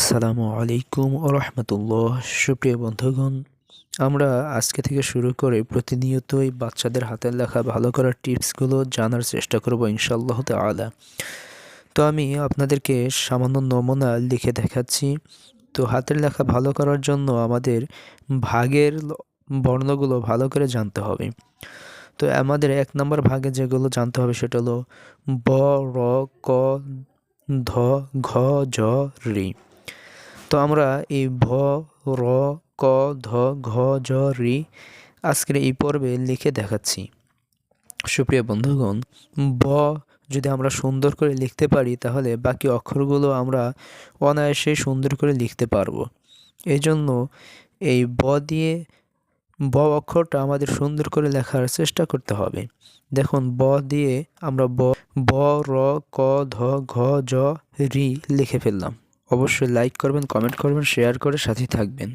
আসসালামু আলাইকুম ও রহমতুল্লাহ। সুপ্রিয় বন্ধুগণ, আমরা আজকে থেকে শুরু করে প্রতিনিয়তই বাচ্চাদের হাতের লেখা ভালো করার টিপসগুলো জানার চেষ্টা করব ইনশাআল্লাহ তাআলা। তো আমি আপনাদেরকে সামান্য নমুনা লিখে দেখাচ্ছি। তো হাতের লেখা ভালো করার জন্য আমাদের ভাগের বর্ণগুলো ভালো করে জানতে হবে। তো আমাদের ১ নম্বর ভাগে যেগুলো জানতে হবে সেটা হলো ব, র, ক, ধ, ঘ, ঝ, ঋ। তো আমরা এই ভ, র, ক, ধ, ঘ, ঝ, ঋ আজকের এই পর্বে লিখে দেখাচ্ছি। সুপ্রিয় বন্ধুগণ, ব যদি আমরা সুন্দর করে লিখতে পারি তাহলে বাকি অক্ষরগুলো আমরা অনায়াসে সুন্দর করে লিখতে পারবো। এই জন্য এই ব অক্ষরটা আমাদের সুন্দর করে লেখার চেষ্টা করতে হবে। দেখুন, ব দিয়ে আমরা ব, র, ক, ধ, ঘ, ঝ, ঋ লিখে ফেললাম। অবশ্যই লাইক করবেন, কমেন্ট করবেন, শেয়ার করে সাথে থাকবেন।